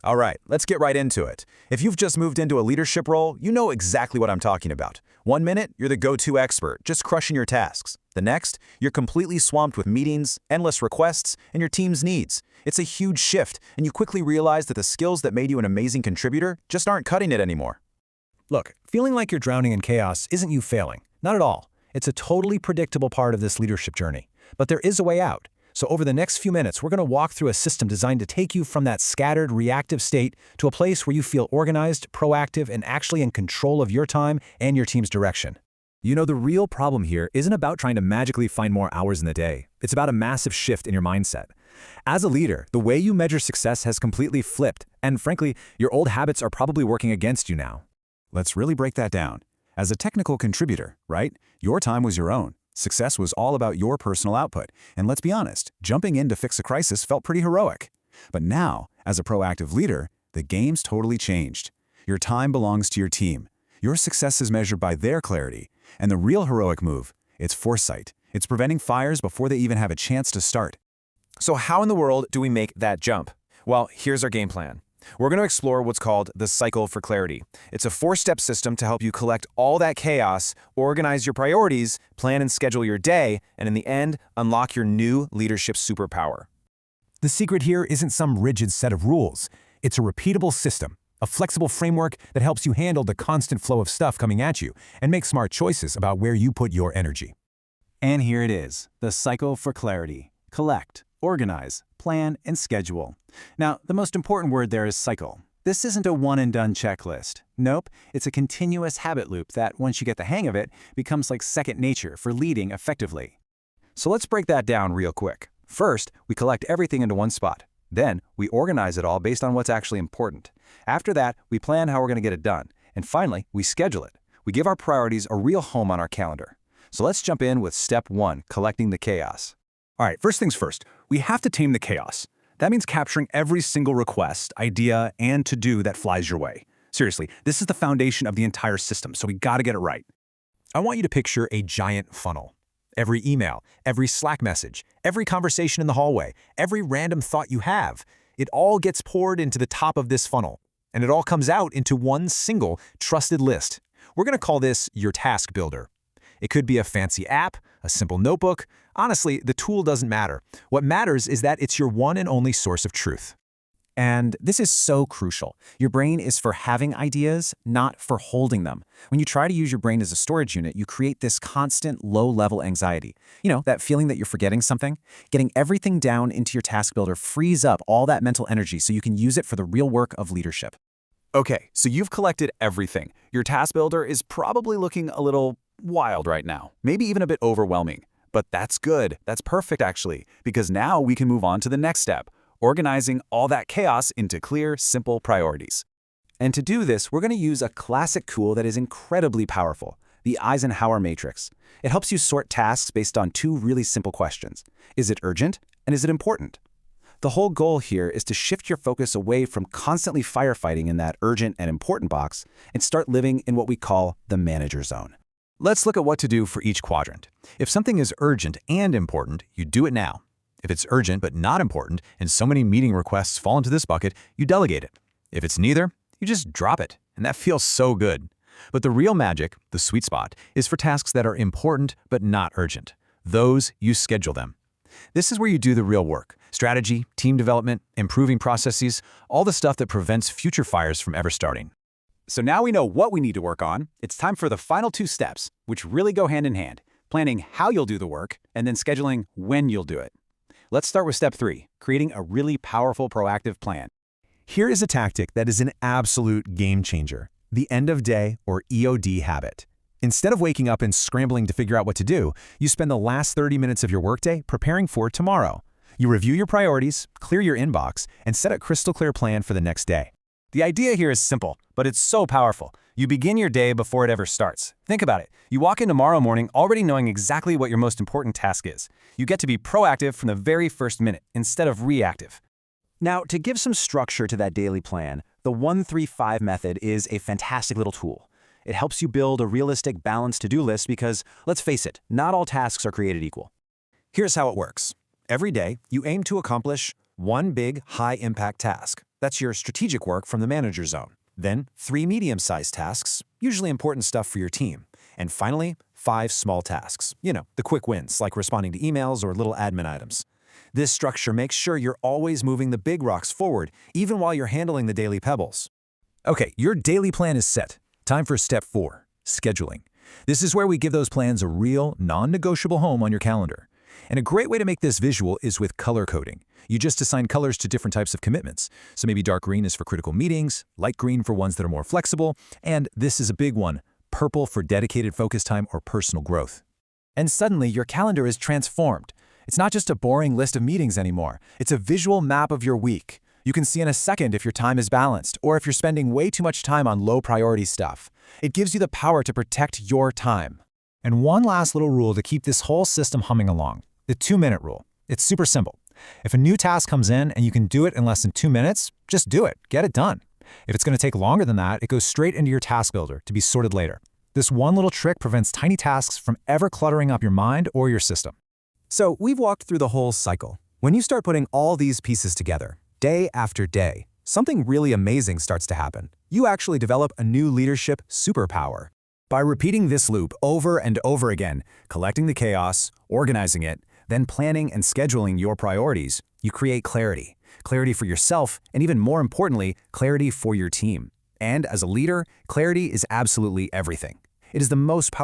All right, let's get right into it. If you've just moved into a leadership role, you know exactly what I'm talking about. 1 minute, you're the go-to expert, just crushing your tasks. The next, you're completely swamped with meetings, endless requests, and your team's needs. It's a huge shift, and you quickly realize that the skills that made you an amazing contributor just aren't cutting it anymore. Look, feeling like you're drowning in chaos isn't you failing. Not at all. It's a totally predictable part of this leadership journey. But there is a way out. So over the next few minutes, we're going to walk through a system designed to take you from that scattered, reactive state to a place where you feel organized, proactive, and actually in control of your time and your team's direction. You know, the real problem here isn't about trying to magically find more hours in the day. It's about a massive shift in your mindset. As a leader, the way you measure success has completely flipped, and frankly, your old habits are probably working against you now. Let's really break that down. As a technical contributor, right? Your time was your own. Success was all about your personal output. And let's be honest, jumping in to fix a crisis felt pretty heroic. But now, as a proactive leader, the game's totally changed. Your time belongs to your team. Your success is measured by their clarity. And the real heroic move, it's foresight. It's preventing fires before they even have a chance to start. So how in the world do we make that jump? Well, here's our game plan. We're going to explore what's called the cycle for clarity. It's a 4-step system to help you collect all that chaos, organize your priorities, plan and schedule your day, and in the end, unlock your new leadership superpower. The secret here isn't some rigid set of rules. It's a repeatable system, a flexible framework that helps you handle the constant flow of stuff coming at you and make smart choices about where you put your energy. And here it is, the cycle for clarity. Collect, organize, plan, and schedule. Now, the most important word there is cycle. This isn't a one-and-done checklist. Nope, it's a continuous habit loop that, once you get the hang of it, becomes like second nature for leading effectively. So let's break that down real quick. First, we collect everything into one spot. Then, we organize it all based on what's actually important. After that, we plan how we're going to get it done. And finally, we schedule it. We give our priorities a real home on our calendar. So let's jump in with step 1, collecting the chaos. All right, first things first, we have to tame the chaos. That means capturing every single request, idea, and to-do that flies your way. Seriously, this is the foundation of the entire system, so we gotta get it right. I want you to picture a giant funnel. Every email, every Slack message, every conversation in the hallway, every random thought you have, it all gets poured into the top of this funnel, and it all comes out into one single trusted list. We're gonna call this your task builder. It could be a fancy app, a simple notebook. Honestly, the tool doesn't matter. What matters is that it's your one and only source of truth. And this is so crucial. Your brain is for having ideas, not for holding them. When you try to use your brain as a storage unit, you create this constant low-level anxiety. You know, that feeling that you're forgetting something? Getting everything down into your task builder frees up all that mental energy so you can use it for the real work of leadership. Okay, so you've collected everything. Your task builder is probably looking a little wild right now, maybe even a bit overwhelming. But that's good. That's perfect, actually, because now we can move on to the next step, organizing all that chaos into clear, simple priorities. And to do this, we're going to use a classic tool that is incredibly powerful, the Eisenhower Matrix. It helps you sort tasks based on 2 really simple questions. Is it urgent, and is it important? The whole goal here is to shift your focus away from constantly firefighting in that urgent and important box and start living in what we call the manager zone. Let's look at what to do for each quadrant. If something is urgent and important, you do it now. If it's urgent but not important, and so many meeting requests fall into this bucket, you delegate it. If it's neither, you just drop it, and that feels so good. But the real magic, the sweet spot, is for tasks that are important but not urgent. Those, you schedule them. This is where you do the real work. Strategy, team development, improving processes, all the stuff that prevents future fires from ever starting. So now we know what we need to work on. It's time for the final 2 steps, which really go hand in hand, planning how you'll do the work and then scheduling when you'll do it. Let's start with step 3, creating a really powerful proactive plan. Here is a tactic that is an absolute game changer, the end of day or EOD habit. Instead of waking up and scrambling to figure out what to do, you spend the last 30 minutes of your workday preparing for tomorrow. You review your priorities, clear your inbox, and set a crystal clear plan for the next day. The idea here is simple, but it's so powerful. You begin your day before it ever starts. Think about it. You walk in tomorrow morning already knowing exactly what your most important task is. You get to be proactive from the very first minute instead of reactive. Now, to give some structure to that daily plan, the 1-3-5 method is a fantastic little tool. It helps you build a realistic, balanced to-do list because, let's face it, not all tasks are created equal. Here's how it works. Every day, you aim to accomplish one big, high-impact task. That's your strategic work from the manager zone. Then 3 medium-sized tasks, usually important stuff for your team. And finally, 5 small tasks. The quick wins, like responding to emails or little admin items. This structure makes sure you're always moving the big rocks forward, even while you're handling the daily pebbles. Okay, your daily plan is set. Time for step 4, scheduling. This is where we give those plans a real, non-negotiable home on your calendar. And a great way to make this visual is with color coding. You just assign colors to different types of commitments. So maybe dark green is for critical meetings, light green for ones that are more flexible, and this is a big one, purple for dedicated focus time or personal growth. And suddenly, your calendar is transformed. It's not just a boring list of meetings anymore. It's a visual map of your week. You can see in a second if your time is balanced or if you're spending way too much time on low-priority stuff. It gives you the power to protect your time. And one last little rule to keep this whole system humming along, the 2-minute rule. It's super simple. If a new task comes in and you can do it in less than 2 minutes, just do it. Get it done. If it's going to take longer than that, it goes straight into your task builder to be sorted later. This one little trick prevents tiny tasks from ever cluttering up your mind or your system. So we've walked through the whole cycle. When you start putting all these pieces together, day after day, something really amazing starts to happen. You actually develop a new leadership superpower. By repeating this loop over and over again, collecting the chaos, organizing it, then planning and scheduling your priorities, you create clarity. Clarity for yourself, and even more importantly, clarity for your team. And as a leader, clarity is absolutely everything. It is the most powerful